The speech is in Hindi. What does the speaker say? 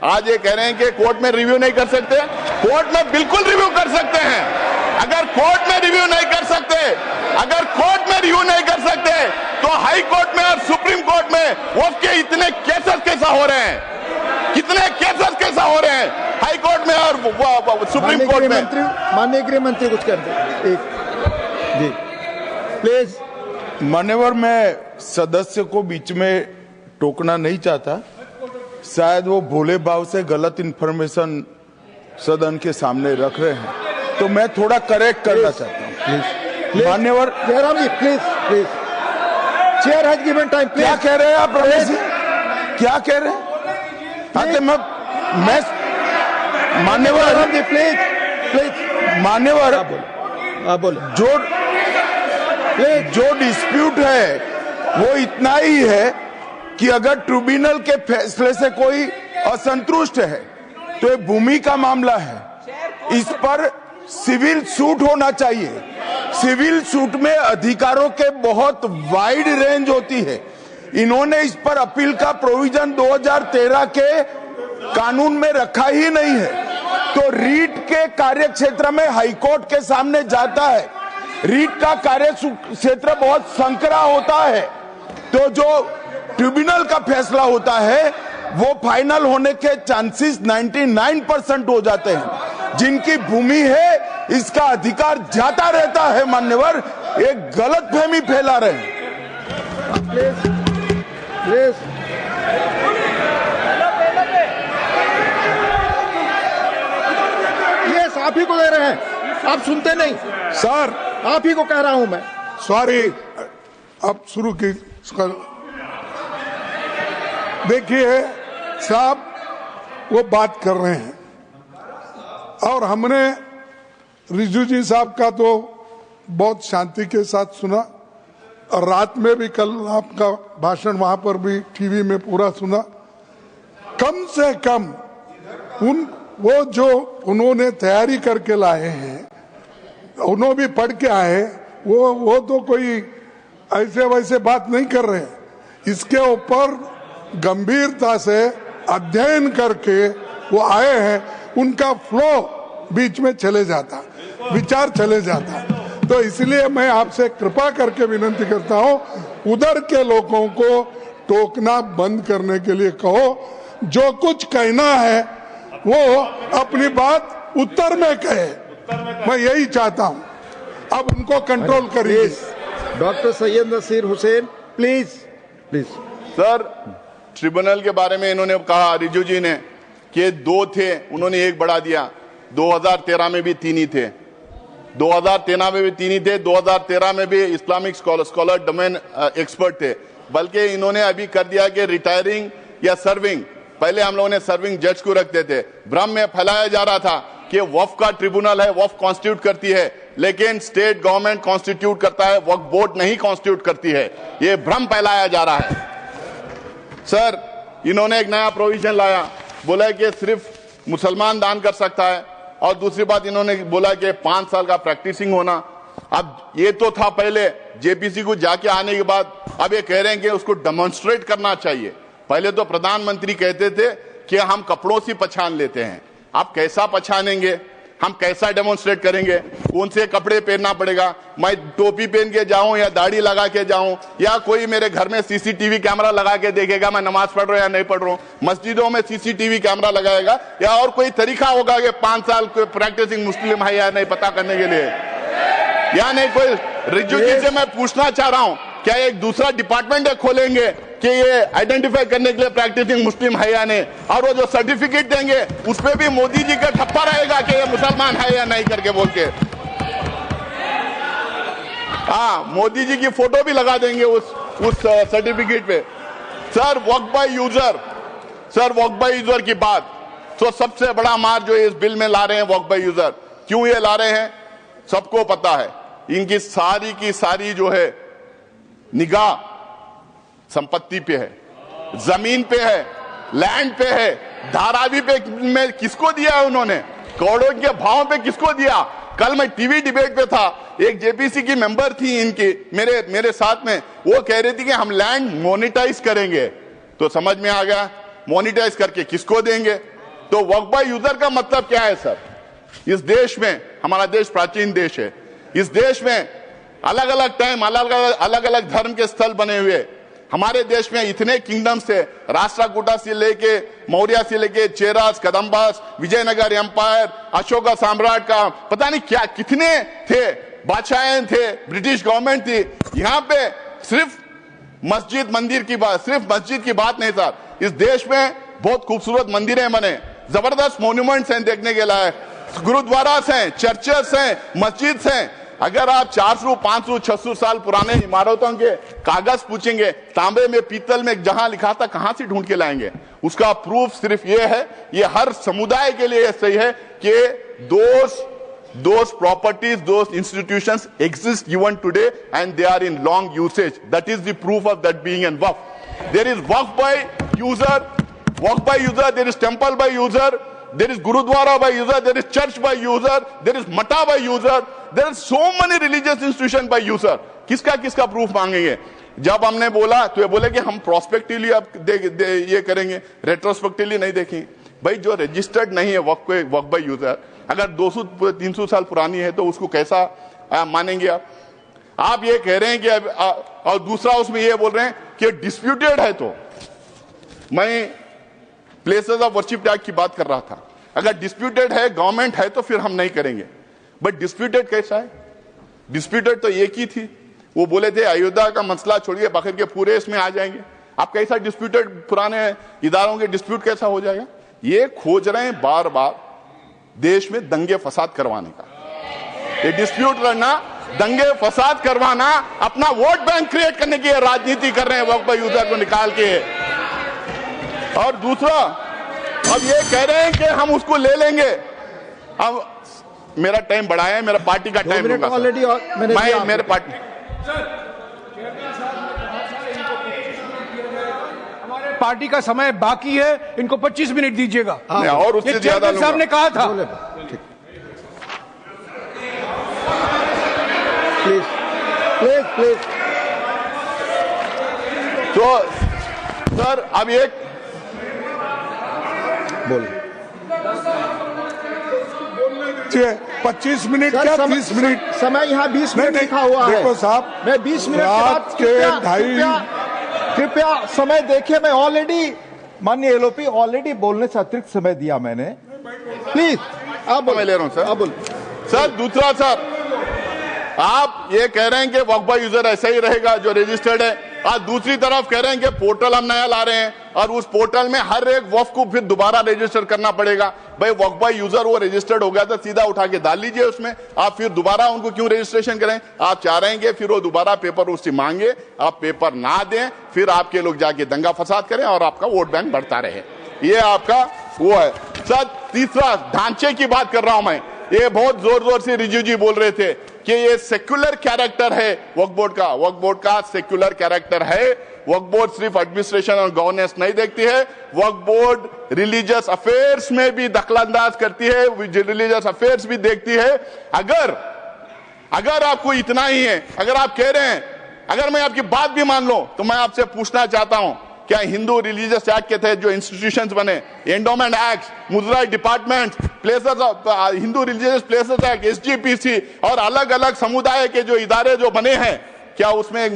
आज ये कह रहे हैं कि कोर्ट में रिव्यू नहीं कर सकते। कोर्ट में बिल्कुल रिव्यू कर सकते हैं। अगर कोर्ट में रिव्यू नहीं कर सकते, अगर कोर्ट में रिव्यू नहीं कर सकते तो हाई कोर्ट में और सुप्रीम कोर्ट में वक्फ के इतने केसेस कैसा हो रहे हैं, कितने केसेस कैसा हो रहे हैं हाई कोर्ट में और सुप्रीम कोर्ट में। माननीय गृह मंत्री कुछ कर दे एक जी प्लीज। मान्यवर, मैं सदस्य को बीच में टोकना नहीं चाहता। शायद वो भोले भाव से गलत इंफॉर्मेशन सदन के सामने रख रहे हैं, तो मैं थोड़ा करेक्ट करना चाहता हूँ। मान्यवर Jairam ji please please, chair has given time. क्या कह रहे हैं आप रमेश जी, क्या कह रहे हैं? मैं मान्यवर जी प्लीज प्लीज, मान्यवर आप बोले। जो डिस्प्यूट है वो इतना ही है कि अगर ट्रिब्यूनल के फैसले से कोई असंतुष्ट है तो ये भूमि का मामला है, इस पर सिविल सूट होना चाहिए। सिविल सूट में अधिकारों के बहुत वाइड रेंज होती है। इन्होंने इस पर अपील का प्रोविजन 2013 के कानून में रखा ही नहीं है, तो रीट के कार्य क्षेत्र में हाईकोर्ट के सामने जाता है। रीट का कार्य क्षेत्र बहुत संकरा होता है, तो जो ट्रिब्यूनल का फैसला होता है वो फाइनल होने के चांसेस 99% हो जाते हैं। जिनकी भूमि है इसका अधिकार जाता रहता है। मान्यवर, एक गलतफहमी फैला रहे हैं। यस, आप ही को दे रहे हैं, आप सुनते नहीं सर। आप ही को कह रहा हूं मैं। सॉरी, अब शुरू की। देखिए साहब, वो बात कर रहे हैं और हमने रिजू जी साहब का तो बहुत शांति के साथ सुना, और रात में भी कल आपका भाषण वहां पर भी टीवी में पूरा सुना। कम से कम वो जो उन्होंने तैयारी करके लाए हैं, उन्होंने भी पढ़ के आए, वो तो कोई ऐसे वैसे बात नहीं कर रहे हैं। इसके ऊपर गंभीरता से अध्ययन करके वो आए हैं। उनका फ्लो बीच में चले जाता, विचार चले जाता। तो इसलिए मैं आपसे कृपा करके विनती करता हूं, उधर के लोगों को टोकना बंद करने के लिए कहो। जो कुछ कहना है वो अपनी बात उत्तर में कहे, मैं यही चाहता हूं। अब उनको कंट्रोल करिए। Doctor Syed Naseer Hussain please please. Sir, tribunal के बारे में इन्होंने कहा, रिजू जी ने, कि 2 थे, उन्होंने 1 बढ़ा दिया। 2013 में भी 3 ही थे, 2013 में भी 3 ही थे। 2013 में भी इस्लामिक स्कॉलर डोमेन एक्सपर्ट थे। बल्कि इन्होंने अभी कर दिया कि रिटायरिंग या सर्विंग। पहले हम लोगों ने सर्विंग जज को रखते थे। भ्रम में फैलाया जा रहा था कि वक्फ का ट्रिब्यूनल है, वक्फ कॉन्स्टिट्यूट करती है, लेकिन स्टेट गवर्नमेंट कॉन्स्टिट्यूट करता है, वक्फ बोर्ड नहीं कॉन्स्टिट्यूट करती है। ये भ्रम फैलाया जा रहा है। सर, इन्होंने एक नया प्रोविजन लाया, बोला कि सिर्फ मुसलमान दान कर सकता है, और दूसरी बात इन्होंने बोला कि 5 साल का प्रैक्टिसिंग होना। अब ये तो था पहले, जेपीसी को जाके आने के बाद अब ये कह रहे हैं कि उसको डेमोन्स्ट्रेट करना चाहिए। पहले तो प्रधानमंत्री कहते थे कि हम कपड़ों से पहचान लेते हैं। आप कैसा पहचानेंगे, हम कैसा डेमोन्स्ट्रेट करेंगे, कौन से कपड़े पहनना पड़ेगा? मैं टोपी पहन के जाऊं या दाढ़ी लगा के जाऊं, या कोई मेरे घर में सीसीटीवी कैमरा लगा के देखेगा मैं नमाज पढ़ रहा हूं या नहीं पढ़ रहा हूं? मस्जिदों में सीसीटीवी कैमरा लगाएगा, या और कोई तरीका होगा कि 5 साल कोई प्रैक्टिसिंग मुस्लिम है या नहीं पता करने के लिए? या नहीं कोई रिजू जी से मैं पूछना चाह रहा हूं, क्या एक दूसरा डिपार्टमेंट खोलेंगे कि ये आइडेंटिफाई करने के लिए प्रैक्टिसिंग मुस्लिम है या नहीं? और वो जो सर्टिफिकेट देंगे उस पे भी मोदी जी का ठप्पा रहेगा कि ये मुसलमान है या नहीं करके बोल के। हाँ, मोदी जी की फोटो भी लगा देंगे उस सर्टिफिकेट पे। Sir, Waqf by user, sir Waqf by user की बात, तो सबसे बड़ा मार जो इस बिल में ला रहे हैं वक्फ बाय यूजर। क्यों ये ला रहे हैं सबको पता है। इनकी सारी की सारी जो है निगाह संपत्ति पे है, जमीन पे है, लैंड पे है, धारावी पे में किसको दिया है उन्होंने, करोड़ों के भाव पे किसको दिया। कल मैं टीवी डिबेट पे था, एक जेपीसी की मेंबर थी इनकी मेरे साथ में, वो कह रही थी कि हम लैंड मोनेटाइज करेंगे। तो समझ में आ गया, मोनेटाइज करके किसको देंगे? तो वक्फ बाय यूजर का मतलब क्या है सर? इस देश में, हमारा देश प्राचीन देश है, इस देश में अलग अलग टाइम अलग अलग धर्म के स्थल बने हुए, हमारे देश में इतने किंगडम्स थे, राष्ट्रकूटा से लेके मौर्य से लेके चेरास, कदम्बास, विजयनगर एम्पायर, अशोका सम्राट का पता नहीं क्या कितने थे, बादशाहें थे, ब्रिटिश गवर्नमेंट थी। यहाँ पे सिर्फ मस्जिद मंदिर की बात, सिर्फ मस्जिद की बात नहीं सर, इस देश में बहुत खूबसूरत मंदिरें बने, जबरदस्त मॉन्यूमेंट्स हैं देखने के लायक, गुरुद्वारास हैं, चर्चेस हैं, मस्जिद हैं। अगर आप 400, 500, 600 साल पुराने इमारतों के कागज पूछेंगे, तांबे में, पीतल में जहां लिखा था, कहां से ढूंढ के लाएंगे? उसका प्रूफ सिर्फ ये है, ये हर समुदाय के लिए सही है कि those properties, those institutions exist even today and they are in long usage. That is the proof of that being in waqf. There is waqf by user, there is temple by user, there is gurudwara by user, there is church by user, there is mata by user, there are so many religious institutions by user. किसका प्रूफ मांगेंगे? जब हमने बोला तो ये बोले कि हम प्रोस्पेक्टिवली अब ये करेंगे, रेट्रोस्पेक्टिवली नहीं देखेंगे। भाई जो रजिस्टर्ड नहीं है वक्फ बाय यूजर, अगर 200-300 साल पुरानी है तो उसको कैसा मानेंगे आप? आप ये कह रहे हैं कि और दूसरा उसमें ये बोल रहे हैं कि डिस्प्यूटेड है। तो मैं प्लेसेस ऑफ वर्शिप टैग की बात कर रहा था। अगर डिस्प्यूटेड है, गवर्नमेंट है, तो फिर हम नहीं करेंगे। बट डिस्प्यूटेड कैसा है? डिस्प्यूटेड तो एक ही थी, वो बोले थे अयोध्या का मसला छोड़िए बाकी के पूरे इसमें आ जाएंगे। आप कैसा डिस्प्यूटेड, पुराने इदारों के डिस्प्यूट कैसा हो जाएगा? ये खोज रहे हैं बार बार देश में दंगे फसाद करवाने का, ये डिस्प्यूट करना, दंगे फसाद करवाना, अपना वोट बैंक क्रिएट करने की राजनीति कर रहे हैं वक्फ बाय यूजर को निकाल के। और दूसरा, अब ये कह रहे हैं कि हम उसको ले लेंगे। अब मेरा टाइम बढ़ाया है, मेरा पार्टी का टाइम लूंगा ऑलरेडी मैं मेरे पार्टी पार्टी का समय बाकी है, इनको 25 मिनट दीजिएगा। और उससे ज्यादा साहब ने कहा था। प्लीज तो सर अब एक बोलिए। 25 मिनट क्या 30 मिनट? समय यहाँ 20 मिनट लिखा हुआ है। देखो साहब, मैं 20 मिनट रात के 2:30 कृपया समय देखिए। मैं ऑलरेडी माननीय एलओपी ऑलरेडी बोलने से अतिरिक्त समय दिया मैंने। प्लीज आप मैं ले रहा हूं सर। आप सर दूसरा, सर आप ये कह रहे हैं कि वक्फ बाय यूजर ऐसा ही रहेगा जो रजिस्टर्ड है, और दूसरी तरफ कह रहे हैं कि पोर्टल हम नया ला रहे हैं और उस पोर्टल में हर एक वक्फ को फिर दोबारा रजिस्टर करना पड़ेगा। भाई वक्फ बाय यूजर वो रजिस्टर्ड हो गया तो सीधा उठा के डाल लीजिए उसमें, आप फिर दोबारा उनको क्यों रजिस्ट्रेशन करें? आप चाह रहे हैं कि फिर वो दोबारा पेपर उससे मांगे, आप पेपर ना दें, फिर आपके लोग जाके दंगा फसाद करें और आपका वोट बैंक बढ़ता रहे। ये आपका वो है। सर तीसरा, ढांचे की बात कर रहा हूं मैं। ये बहुत जोर जोर से रिजू जी बोल रहे थे कि ये सेक्युलर कैरेक्टर है वक्फ बोर्ड का सेक्युलर कैरेक्टर है। वक्फ बोर्ड सिर्फ एडमिनिस्ट्रेशन और गवर्नेंस नहीं देखती है, वक्फ बोर्ड रिलीजियस अफेयर्स में भी दखलंदाज करती है, रिलीजियस अफेयर्स भी देखती है। अगर आपको इतना ही है, अगर आप कह रहे हैं, अगर मैं आपकी बात भी मान लो, तो मैं आपसे पूछना चाहता हूं, क्या हिंदू रिलीजियस एक्ट के तहत जो इंस्टीट्यूशंस बने, एंडोमेंट एक्ट, मुद्रा department, places of Hindu religious places act, SGPC और अलग अलग समुदाय के जो इदारे जो बने हैं, क्या उसमें एक